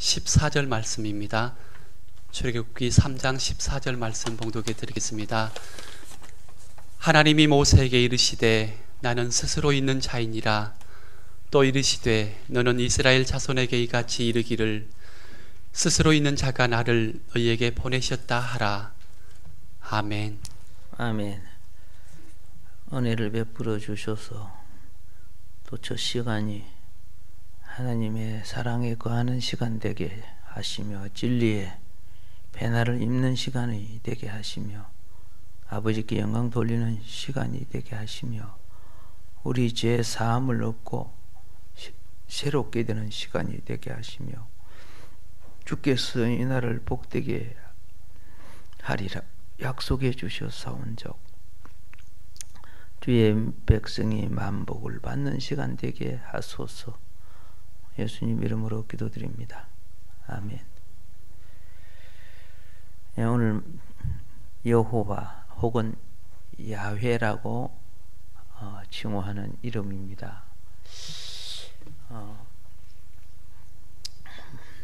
14절 말씀입니다. 출애굽기 3장 14절 말씀 봉독해 드리겠습니다. 하나님이 모세에게 이르시되 나는 스스로 있는 자이니라. 또 이르시되 너는 이스라엘 자손에게 이같이 이르기를 스스로 있는 자가 나를 너희에게 보내셨다 하라. 아멘. 아멘. 은혜를 베풀어 주셔서 또 첫 시간이 하나님의 사랑에 거하는 시간 되게 하시며 진리의 배날을 입는 시간이 되게 하시며 아버지께 영광 돌리는 시간이 되게 하시며 우리 죄 사함을 얻고 새롭게 되는 시간이 되게 하시며 주께서 이 날을 복되게 하리라 약속해 주셨사온즉 주의 백성이 만복을 받는 시간 되게 하소서. 예수님 이름으로 기도드립니다. 아멘. 오늘 여호와 혹은 야훼라고 칭호하는 이름입니다.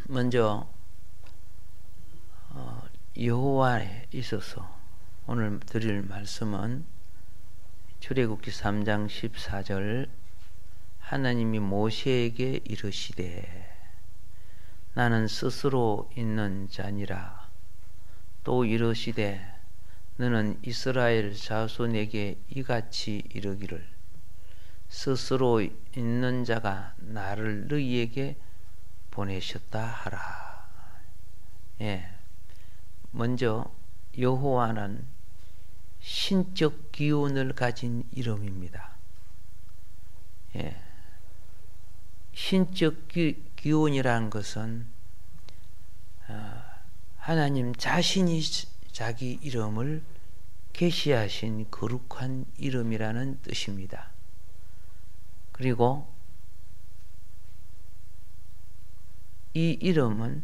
먼저 여호와에 있어서 오늘 드릴 말씀은 출애굽기 3장 14절 하나님이 모세에게 이르시되 나는 스스로 있는 자니라. 또 이르시되 너는 이스라엘 자손에게 이같이 이르기를 스스로 있는 자가 나를 너희에게 보내셨다 하라. 먼저 여호와는 신적 기운을 가진 이름입니다. 신적 기운이라는 것은 하나님 자신이 자기 이름을 계시하신 거룩한 이름이라는 뜻입니다. 그리고 이 이름은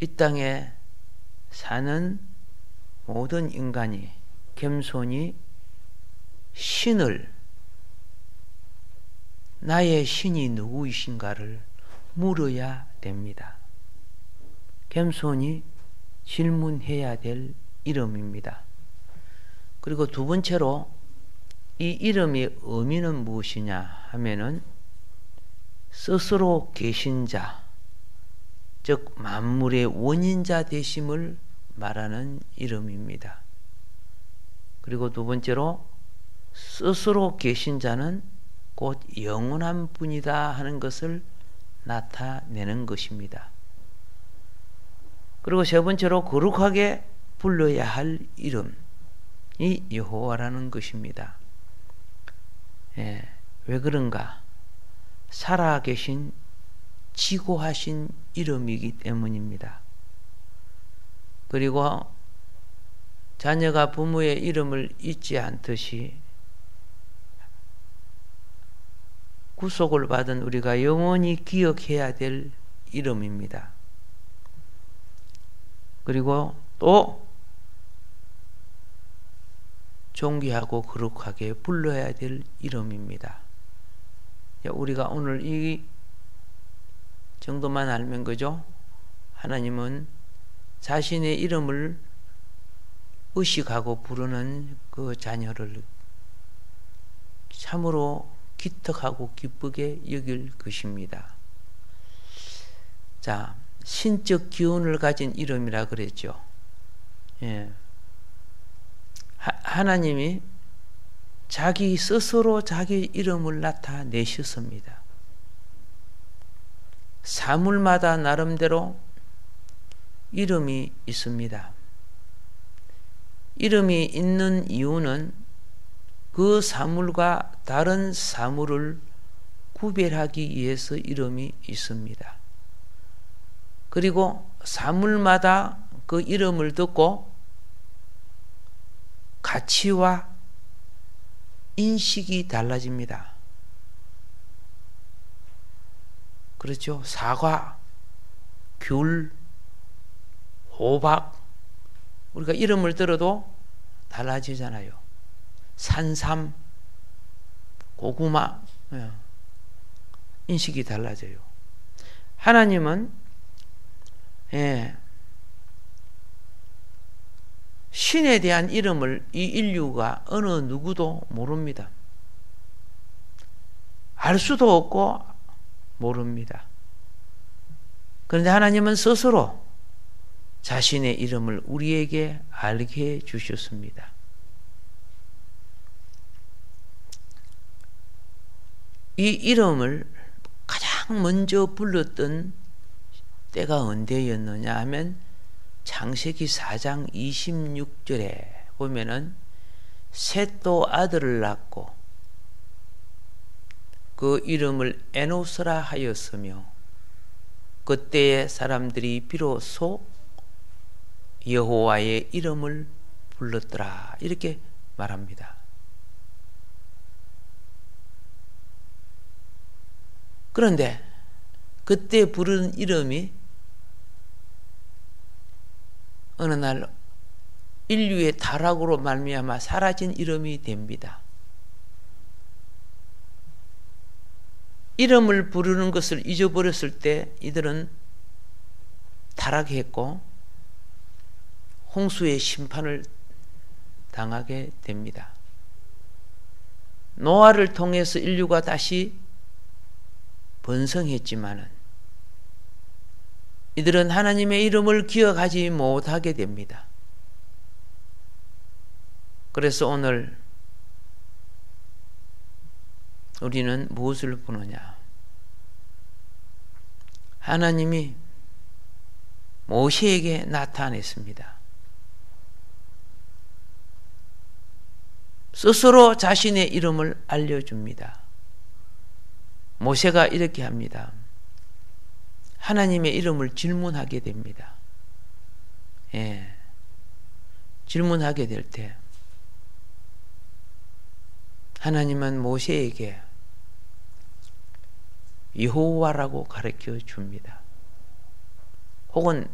이 땅에 사는 모든 인간이 겸손히 신을 나의 신이 누구이신가를 물어야 됩니다. 겸손히 질문해야 될 이름입니다. 그리고 두 번째로 이 이름의 의미는 무엇이냐 하면은 스스로 계신 자, 즉 만물의 원인자 되심을 말하는 이름입니다. 그리고 두 번째로 스스로 계신 자는 곧 영원한 분이다 하는 것을 나타내는 것입니다. 그리고 세 번째로 거룩하게 불러야 할 이름이 여호와라는 것입니다. 왜 그런가? 살아계신 지고하신 이름이기 때문입니다. 그리고 자녀가 부모의 이름을 잊지 않듯이 구속을 받은 우리가 영원히 기억해야 될 이름입니다. 그리고 또 존귀하고 거룩하게 불러야 될 이름입니다. 우리가 오늘 이 정도만 알면 그죠? 하나님은 자신의 이름을 의식하고 부르는 그 자녀를 참으로 기특하고 기쁘게 여길 것입니다. 자, 신적 기운을 가진 이름이라 그랬죠. 하나님이 자기 스스로 자기 이름을 나타내셨습니다. 사물마다 나름대로 이름이 있습니다. 이름이 있는 이유는 그 사물과 다른 사물을 구별하기 위해서 이름이 있습니다. 그리고 사물마다 그 이름을 듣고 가치와 인식이 달라집니다. 그렇죠? 사과, 귤, 호박, 우리가 이름을 들어도 달라지잖아요. 산삼, 고구마, 인식이 달라져요. 하나님은 신에 대한 이름을 이 인류가 어느 누구도 모릅니다. 알 수도 없고 모릅니다. 그런데 하나님은 스스로 자신의 이름을 우리에게 알게 해 주셨습니다. 이 이름을 가장 먼저 불렀던 때가 언제였느냐 하면 창세기 4장 26절에 보면은 셋도 아들을 낳고 그 이름을 에노스라 하였으며 그때의 사람들이 비로소 여호와의 이름을 불렀더라 이렇게 말합니다. 그런데 그때 부른 이름이 어느 날 인류의 타락으로 말미암아 사라진 이름이 됩니다. 이름을 부르는 것을 잊어버렸을 때 이들은 타락했고 홍수의 심판을 당하게 됩니다. 노아를 통해서 인류가 다시 번성했지만은 이들은 하나님의 이름을 기억하지 못하게 됩니다. 그래서 오늘 우리는 무엇을 보느냐? 하나님이 모세에게 나타냈습니다. 스스로 자신의 이름을 알려줍니다. 모세가 이렇게 합니다. 하나님의 이름을 질문하게 됩니다. 질문하게 될 때 하나님은 모세에게 여호와라고 가르쳐 줍니다. 혹은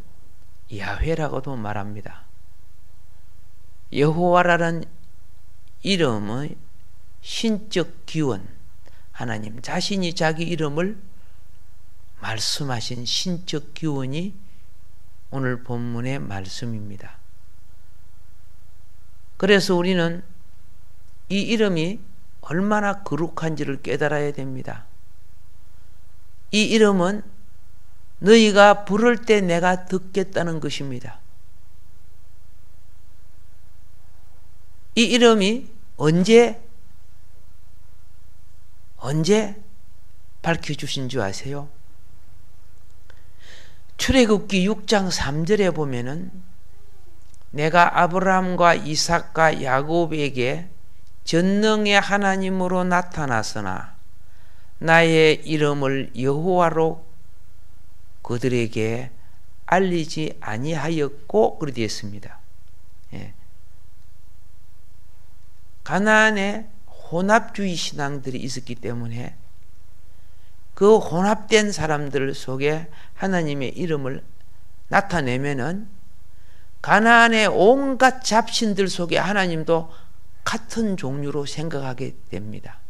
야훼라고도 말합니다. 여호와라는 이름의 신적 기원, 하나님 자신이 자기 이름을 말씀하신 신적 기원이 오늘 본문의 말씀입니다. 그래서 우리는 이 이름이 얼마나 거룩한지를 깨달아야 됩니다. 이 이름은 너희가 부를 때 내가 듣겠다는 것입니다. 이 이름이 언제 밝혀주신 줄 아세요? 출애굽기 6장 3절에 보면은 내가 아브라함과 이삭과 야곱에게 전능의 하나님으로 나타났으나 나의 이름을 여호와로 그들에게 알리지 아니하였고 그렇게 되어 있습니다. 가나안에 혼합주의 신앙들이 있었기 때문에 그 혼합된 사람들 속에 하나님의 이름을 나타내면은 가나안의 온갖 잡신들 속에 하나님도 같은 종류로 생각하게 됩니다.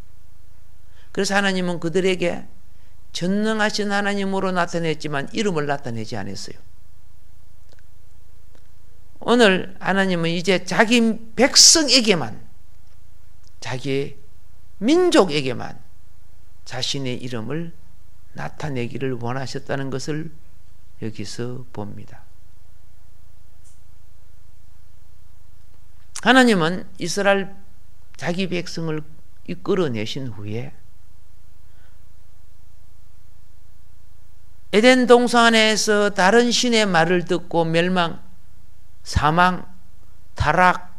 그래서 하나님은 그들에게 전능하신 하나님으로 나타냈지만 이름을 나타내지 않았어요. 오늘 하나님은 이제 자기 백성에게만, 자기 민족에게만 자신의 이름을 나타내기를 원하셨다는 것을 여기서 봅니다. 하나님은 이스라엘 자기 백성을 이끌어내신 후에 에덴 동산에서 다른 신의 말을 듣고 멸망, 사망, 타락,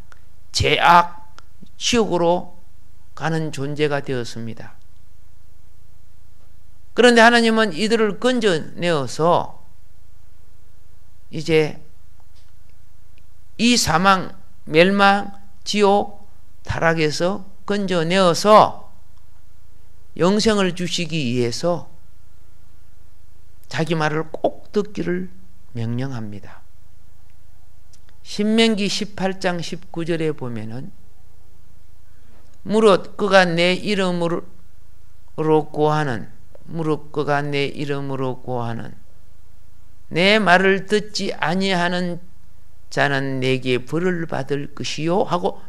죄악, 지옥으로 가는 존재가 되었습니다. 그런데 하나님은 이들을 건져내어서 이제 이 사망, 멸망, 지옥, 타락에서 건져내어서 영생을 주시기 위해서 자기 말을 꼭 듣기를 명령합니다. 신명기 18장 19절에 보면은 무릇 그가 내 이름으로 구하는 무릎 꿇어 내 이름으로 고하는 내 말을 듣지 아니하는 자는 내게 벌을 받을 것이요 하고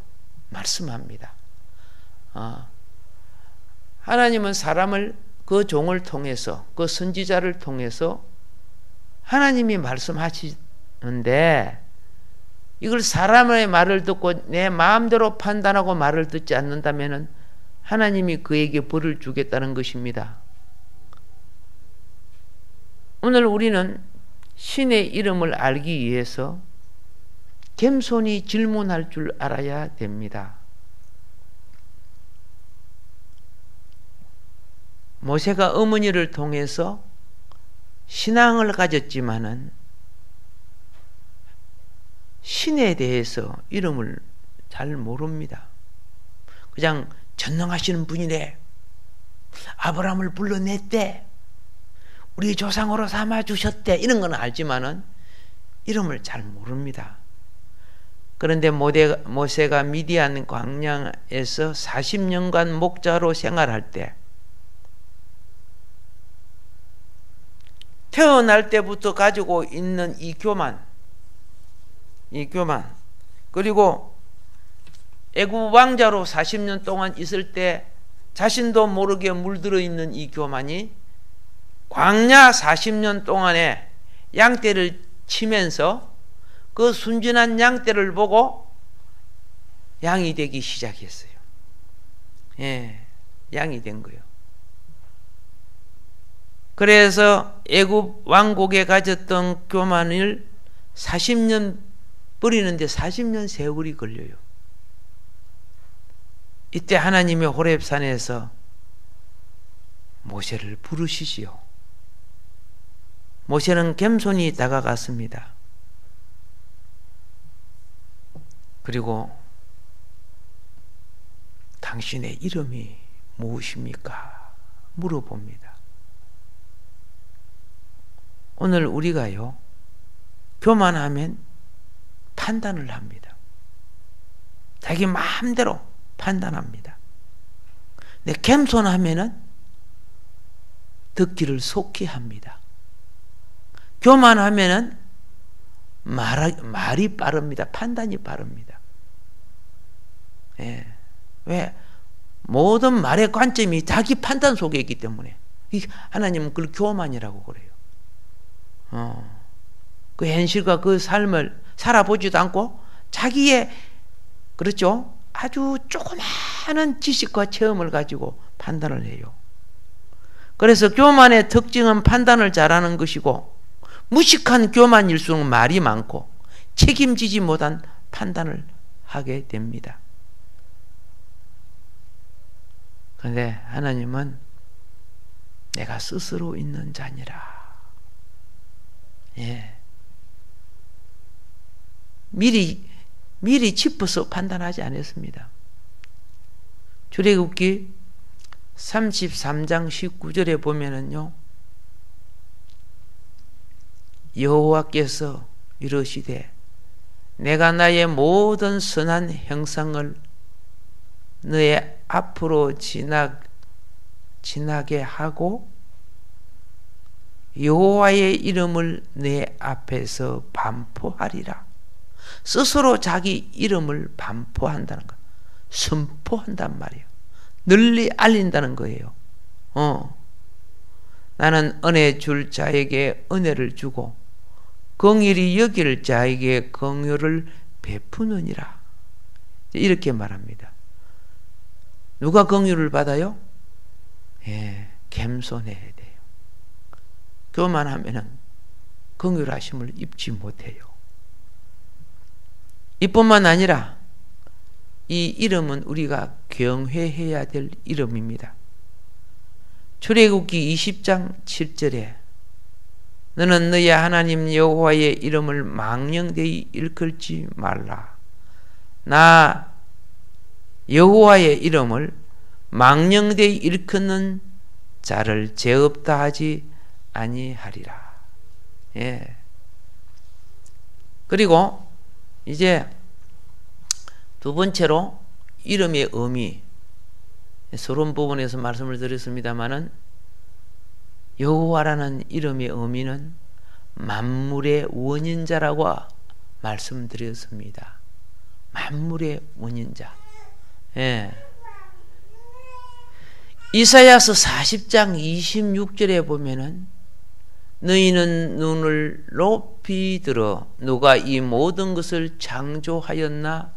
말씀합니다. 하나님은 사람을 그 종을 통해서 그 선지자를 통해서 하나님이 말씀하시는데 이걸 사람의 말을 듣고 내 마음대로 판단하고 말을 듣지 않는다면 하나님이 그에게 벌을 주겠다는 것입니다. 오늘 우리는 신의 이름을 알기 위해서 겸손히 질문할 줄 알아야 됩니다. 모세가 어머니를 통해서 신앙을 가졌지만은 신에 대해서 이름을 잘 모릅니다. 그냥 전능하시는 분이래. 아브라함을 불러냈대. 우리 조상으로 삼아주셨대. 이런 건 알지만은 이름을 잘 모릅니다. 그런데 모세가 미디안 광야에서 40년간 목자로 생활할 때 태어날 때부터 가지고 있는 이 교만 그리고 애굽 왕자로 40년 동안 있을 때 자신도 모르게 물들어 있는 이 교만이 광야 40년 동안에 양떼를 치면서 그 순진한 양떼를 보고 양이 되기 시작했어요. 양이 된 거예요. 그래서 애굽 왕국에 가졌던 교만을 40년 버리는데 40년 세월이 걸려요. 이때 하나님의 호렙산에서 모세를 부르시지요. 모세는 겸손히 다가갔습니다. 그리고 당신의 이름이 무엇입니까? 물어봅니다. 오늘 우리가요, 교만하면 판단을 합니다. 자기 마음대로 판단합니다. 근데 겸손하면은 듣기를 속히 합니다. 교만하면은 말이 빠릅니다. 판단이 빠릅니다. 왜? 모든 말의 관점이 자기 판단 속에 있기 때문에 하나님은 그걸 교만이라고 그래요. 그 현실과 그 삶을 살아보지도 않고 자기의 그렇죠? 아주 조그마한 지식과 체험을 가지고 판단을 해요. 그래서 교만의 특징은 판단을 잘하는 것이고 무식한 교만일수록 말이 많고 책임지지 못한 판단을 하게 됩니다. 그런데 하나님은 내가 스스로 있는 자니라. 미리 짚어서 판단하지 않았습니다. 출애굽기 33장 19절에 보면은요, 여호와께서 이르시되 내가 나의 모든 선한 형상을 너의 앞으로 지나게 하고 여호와의 이름을 내 앞에서 반포하리라. 스스로 자기 이름을 반포한다는 거, 선포한단 말이에요. 널리 알린다는 거예요. 나는 은혜 줄 자에게 은혜를 주고 긍휼히 여길 자에게 긍휼을 베푸느니라. 이렇게 말합니다. 누가 긍휼을 받아요? 겸손해야 돼요. 교만하면은 긍휼하심을 입지 못해요. 이뿐만 아니라 이 이름은 우리가 경외해야 될 이름입니다. 출애굽기 20장 7절에 너는 너의 하나님 여호와의 이름을 망령되이 일컬지 말라. 나 여호와의 이름을 망령되이 일컫는 자를 죄 없다 하지 아니하리라. 그리고 이제 두 번째로 이름의 의미, 서론 부분에서 말씀을 드렸습니다마는 여호와라는 이름의 의미는 만물의 원인자라고 말씀드렸습니다. 만물의 원인자. 예. 이사야서 40장 26절에 보면은 너희는 눈을 높이 들어 누가 이 모든 것을 창조하였나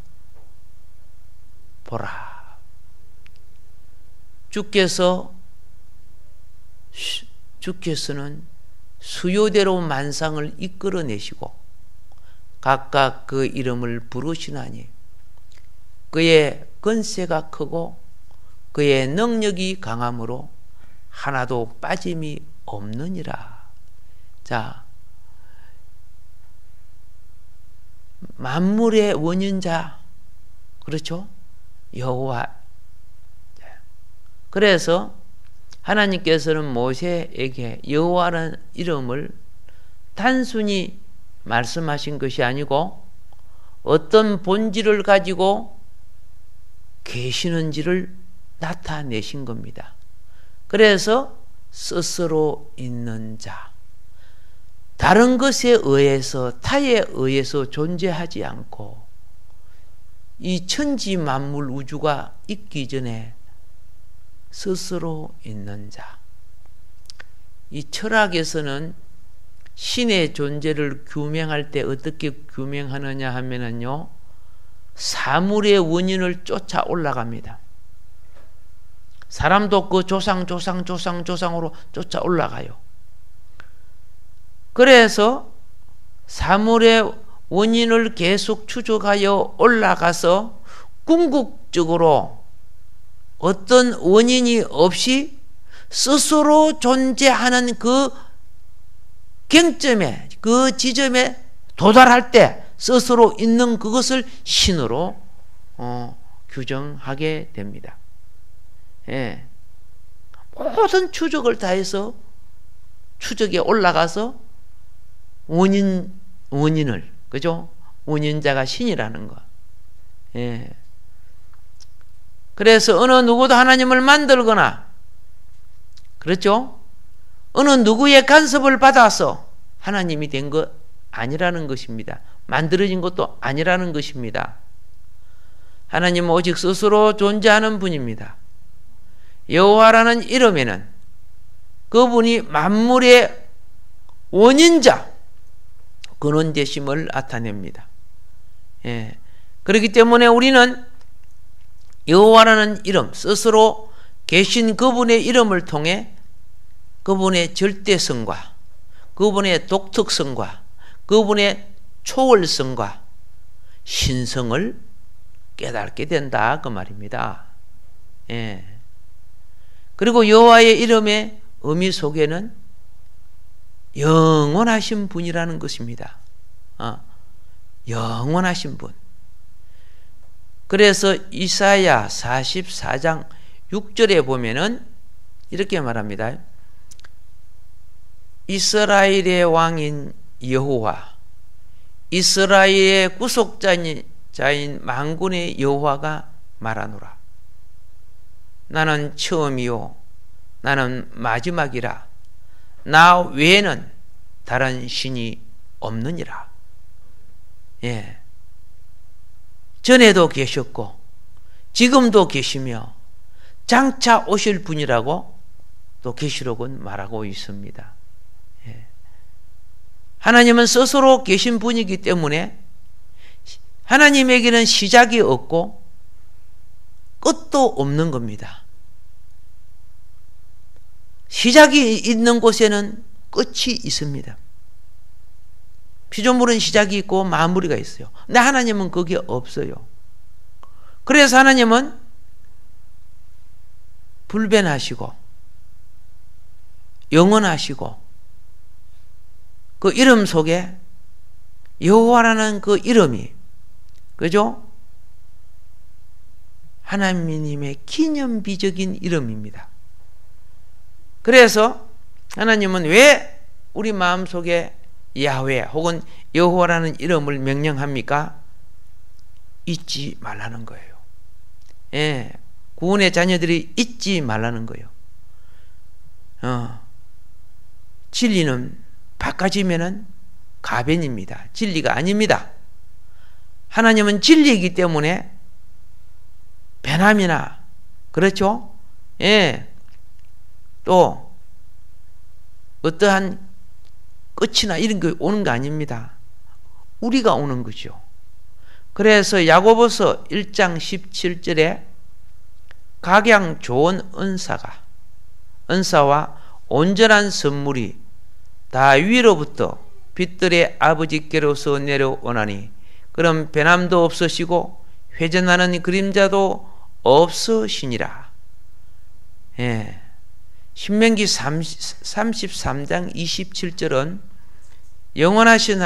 보라. 주께서는 수요대로 만상을 이끌어내시고 각각 그 이름을 부르시나니 그의 권세가 크고 그의 능력이 강함으로 하나도 빠짐이 없느니라. 자, 만물의 원인자, 그렇죠? 여호와. 그래서 하나님께서는 모세에게 여호와라는 이름을 단순히 말씀하신 것이 아니고 어떤 본질을 가지고 계시는지를 나타내신 겁니다. 그래서 스스로 있는 자, 다른 것에 의해서, 타에 의해서 존재하지 않고 이 천지 만물 우주가 있기 전에 스스로 있는 자. 이 철학에서는 신의 존재를 규명할 때 어떻게 규명하느냐 하면은요, 사물의 원인을 쫓아 올라갑니다. 사람도 그 조상으로 쫓아 올라가요. 그래서 사물의 원인을 계속 추적하여 올라가서 궁극적으로 어떤 원인이 없이 스스로 존재하는 그 경점에, 그 지점에 도달할 때 스스로 있는 그것을 신으로 규정하게 됩니다. 예. 모든 추적을 다해서 추적에 올라가서 원인을, 그죠? 원인자가 신이라는 거. 예. 그래서 어느 누구도 하나님을 만들거나, 그렇죠? 어느 누구의 간섭을 받아서 하나님이 된 것 아니라는 것입니다. 만들어진 것도 아니라는 것입니다. 하나님은 오직 스스로 존재하는 분입니다. 여호와라는 이름에는 그분이 만물의 원인자, 근원되심을 나타냅니다. 예. 그렇기 때문에 우리는 여호와라는 이름, 스스로 계신 그분의 이름을 통해 그분의 절대성과 그분의 독특성과 그분의 초월성과 신성을 깨닫게 된다, 그 말입니다. 예. 그리고 여호와의 이름의 의미 속에는 영원하신 분이라는 것입니다. 영원하신 분. 그래서 이사야 44장 6절에 보면은 이렇게 말합니다. 이스라엘의 왕인 여호와, 이스라엘의 구속자인 만군의 여호와가 말하노라. 나는 처음이요 나는 마지막이라. 나 외에는 다른 신이 없느니라. 예. 전에도 계셨고 지금도 계시며 장차 오실 분이라고 또 계시록은 말하고 있습니다. 예. 하나님은 스스로 계신 분이기 때문에 하나님에게는 시작이 없고 끝도 없는 겁니다. 시작이 있는 곳에는 끝이 있습니다. 피조물은 시작이 있고 마무리가 있어요. 근데 하나님은 그게 없어요. 그래서 하나님은 불변하시고 영원하시고 그 이름 속에 여호와라는 그 이름이, 그죠? 하나님의 기념비적인 이름입니다. 그래서 하나님은 왜 우리 마음속에 야훼 혹은 여호와라는 이름을 명령합니까? 잊지 말라는 거예요. 예, 구원의 자녀들이 잊지 말라는 거예요. 진리는 바꿔지면은 가변입니다. 진리가 아닙니다. 하나님은 진리이기 때문에 변함이나, 그렇죠? 예. 또 어떠한 끝이나 이런 게 오는 거 아닙니다. 우리가 오는 거죠. 그래서 야고보서 1장 17절에 각양 좋은 은사와 온전한 선물이 다 위로부터 빛들의 아버지께로서 내려오나니 그럼 변함도 없으시고 회전하는 그림자도 없으시니라. 예. 신명기 33장 27절은 영원하신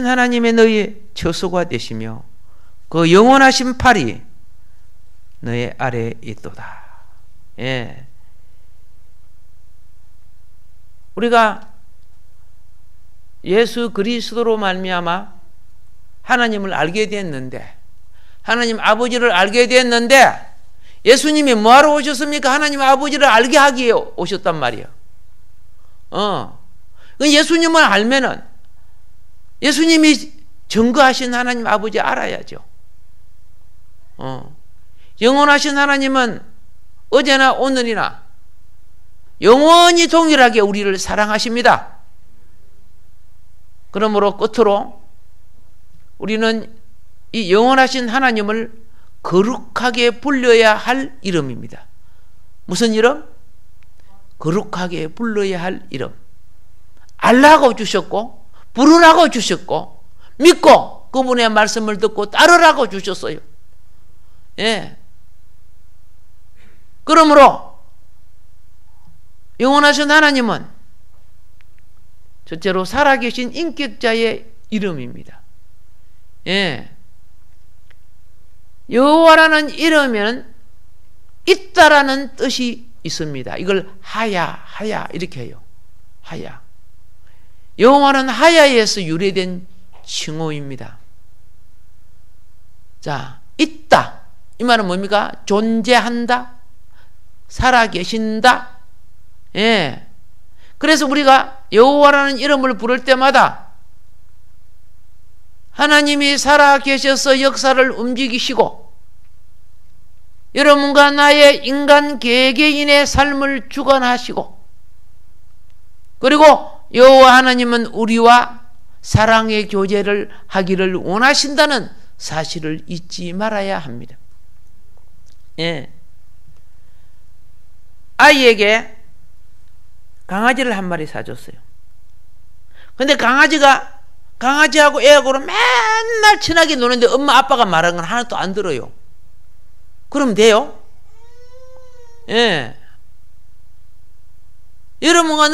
하나님의 너희 처소가 되시며 그 영원하신 팔이 너의 아래에 있도다. 예. 우리가 예수 그리스도로 말미암아 하나님을 알게 됐는데, 하나님 아버지를 알게 됐는데, 예수님이 뭐하러 오셨습니까? 하나님 아버지를 알게 하기에 오셨단 말이에요. 예수님을 알면은 예수님이 증거하신 하나님 아버지 알아야죠. 영원하신 하나님은 어제나 오늘이나 영원히 동일하게 우리를 사랑하십니다. 그러므로 끝으로 우리는 이 영원하신 하나님을 거룩하게 불러야 할 이름입니다. 무슨 이름? 거룩하게 불러야 할 이름. 알라고 주셨고, 부르라고 주셨고, 믿고 그분의 말씀을 듣고 따르라고 주셨어요. 예. 그러므로 영원하신 하나님은 첫째로 살아계신 인격자의 이름입니다. 예. 여호와라는 이름에는 있다라는 뜻이 있습니다. 이걸 하야 이렇게 해요. 하야. 여호와는 하야에서 유래된 칭호입니다. 자, 있다. 이 말은 뭡니까? 존재한다. 살아계신다. 예. 그래서 우리가 여호와라는 이름을 부를 때마다 하나님이 살아계셔서 역사를 움직이시고 여러분과 나의 인간 개개인의 삶을 주관하시고, 그리고 여호와 하나님은 우리와 사랑의 교제를 하기를 원하신다는 사실을 잊지 말아야 합니다. 예. 아이에게 강아지를 한 마리 사줬어요. 근데 강아지하고 애하고로 맨날 친하게 노는데 엄마 아빠가 말하는 건 하나도 안 들어요. 그럼 돼요? 예. 여러분과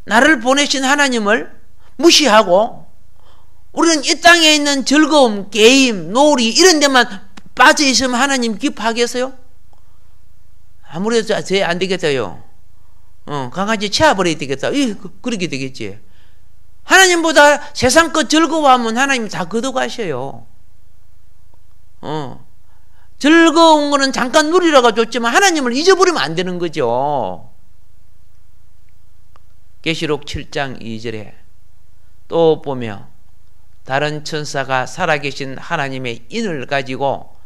나를 보내신 하나님을 무시하고 우리는 이 땅에 있는 즐거움, 게임, 놀이 이런 데만 빠져 있으면 하나님 기뻐하겠어요? 아무래도 쟤 안 되겠다요. 강아지 치아버려야 되겠다. 그렇게 되겠지. 하나님보다 세상 것 즐거워하면 하나님 다 걷어가셔요. 즐거운 거는 잠깐 누리라고 줬지만 하나님을 잊어버리면 안 되는 거죠. 계시록 7장 2절에 또 보며 다른 천사가 살아계신 하나님의 인을 가지고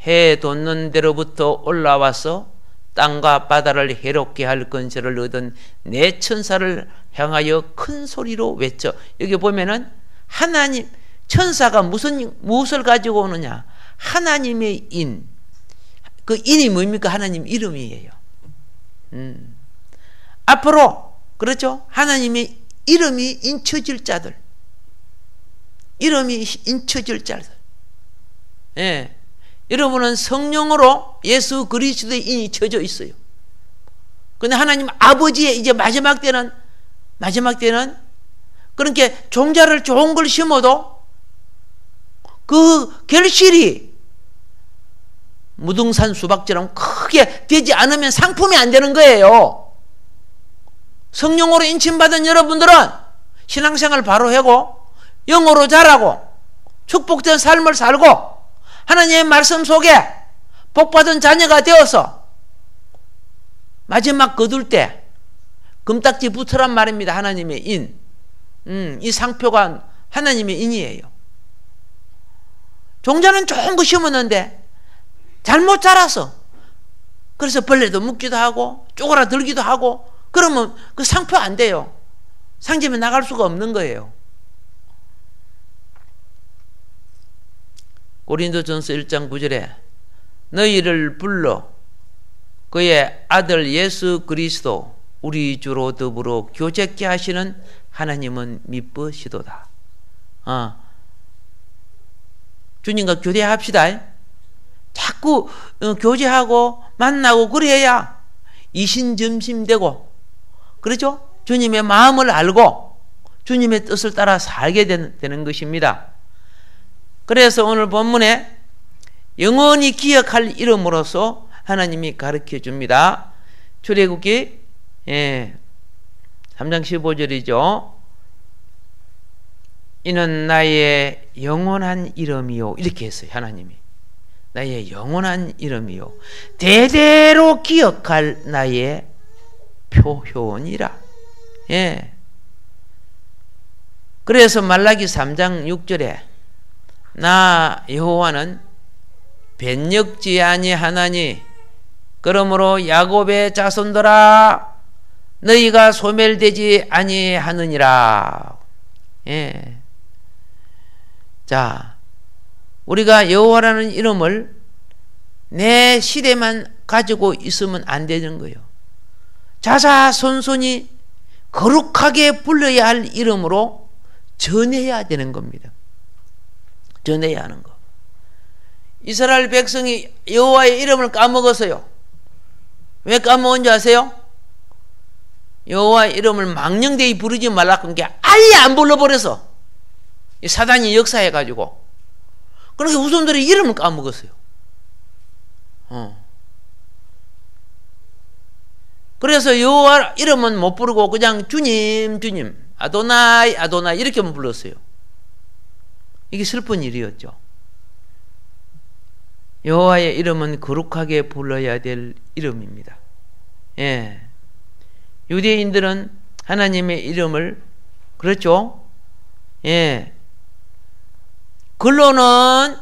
해 돋는 데로부터 올라와서 땅과 바다를 해롭게 할 권세를 얻은 네 천사를 향하여 큰 소리로 외쳐. 여기 보면은 하나님, 천사가 무엇을 가지고 오느냐? 하나님의 인. 그 인이 뭡니까? 하나님 이름이에요. 앞으로, 그렇죠? 하나님의 이름이 인쳐질 자들. 이름이 인쳐질 자들. 예. 여러분은 성령으로 예수 그리스도의 인이 쳐져 있어요. 근데 하나님 아버지의 이제 마지막 때는 그러니까 종자를 좋은 걸 심어도 그 결실이 무등산 수박처럼 크게 되지 않으면 상품이 안 되는 거예요. 성령으로 인침받은 여러분들은 신앙생활 바로 하고 영어로 잘하고 축복된 삶을 살고 하나님의 말씀 속에 복받은 자녀가 되어서 마지막 거둘 때 금딱지 붙으란 말입니다. 하나님의 인. 이 상표가 하나님의 인이에요. 종자는 좋은 거 심었는데 잘못 자라서 그래서 벌레도 묻기도 하고 쪼그라들기도 하고 그러면 그 상표 안 돼요. 상점에 나갈 수가 없는 거예요. 고린도전서 1장 9절에 너희를 불러 그의 아들 예수 그리스도 우리 주로 더불어 교제케 하시는 하나님은 미쁘시도다. 주님과 교제합시다. 자꾸 교제하고 만나고 그래야 이신점심되고, 그렇죠? 주님의 마음을 알고 주님의 뜻을 따라 살게 되는 것입니다. 그래서 오늘 본문에 영원히 기억할 이름으로서 하나님이 가르쳐 줍니다. 출애굽기 3장 15절이죠. 이는 나의 영원한 이름이요. 이렇게 했어요. 하나님이. 나의 영원한 이름이요. 대대로 기억할 나의 표효니라. 예. 그래서 말라기 3장 6절에 나 여호와는 변역지 아니하나니 그러므로 야곱의 자손들아 너희가 소멸되지 아니하느니라. 예. 자, 우리가 여호와라는 이름을 내 시대만 가지고 있으면 안 되는 거예요. 자자손손이 거룩하게 불러야 할 이름으로 전해야 되는 겁니다. 전해야 하는 거. 이스라엘 백성이 여호와의 이름을 까먹었어요. 왜 까먹은지 아세요? 여호와의 이름을 망령되이 부르지 말라고 한 게 아예 안 불러버려서 사단이 역사해가지고 그러니까 후손들이 이름을 까먹었어요. 그래서 여호와 이름은 못 부르고 그냥 주님 주님 아도나이 아도나이 이렇게만 불렀어요. 이게 슬픈 일이었죠. 여호와의 이름은 거룩하게 불러야 될 이름입니다. 예. 유대인들은 하나님의 이름을 그렇죠? 예. 글로는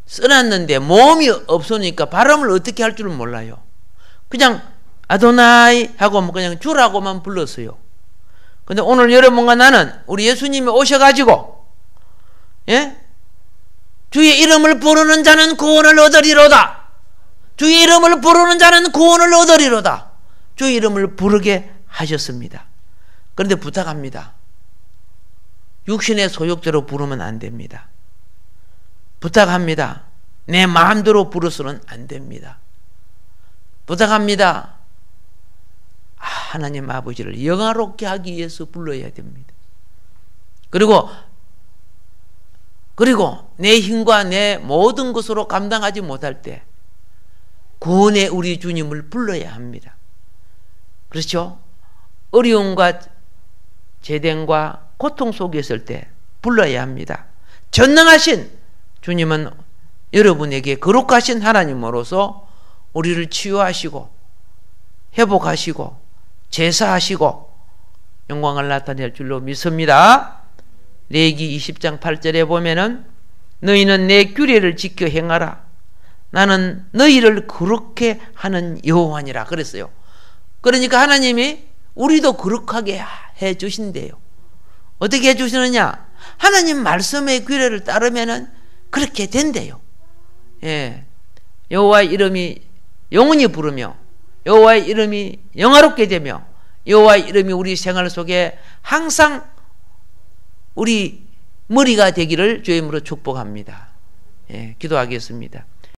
써놨는데 몸이 없으니까 발음을 어떻게 할 줄은 몰라요. 그냥 아도나이 하고 그냥 주라고만 불렀어요. 근데 오늘 여러분과 나는 우리 예수님이 오셔가지고 예? 주의 이름을 부르는 자는 구원을 얻으리로다. 주의 이름을 부르는 자는 구원을 얻으리로다. 주의 이름을 부르게 하셨습니다. 그런데 부탁합니다. 육신의 소욕대로 부르면 안 됩니다. 부탁합니다. 내 마음대로 부르서는 안 됩니다. 부탁합니다. 하나님 아버지를 영화롭게 하기 위해서 불러야 됩니다. 그리고 내 힘과 내 모든 것으로 감당하지 못할 때 구원의 우리 주님을 불러야 합니다. 그렇죠? 어려움과 재den과 고통 속에 있을 때 불러야 합니다. 전능하신 주님은 여러분에게 거룩하신 하나님으로서 우리를 치유하시고 회복하시고 제사하시고 영광을 나타낼 줄로 믿습니다. 레위기 20장 8절에 보면은 너희는 내 규례를 지켜 행하라. 나는 너희를 거룩게 하는 여호와니라 그랬어요. 그러니까 하나님이 우리도 거룩하게 해 주신대요. 어떻게 해 주시느냐? 하나님 말씀의 규례를 따르면은 그렇게 된대요. 예. 여호와의 이름이 영원히 부르며 여호와의 이름이 영화롭게 되며 여호와의 이름이 우리 생활 속에 항상 우리 머리가 되기를 주의 이름으로 축복합니다. 예, 기도하겠습니다.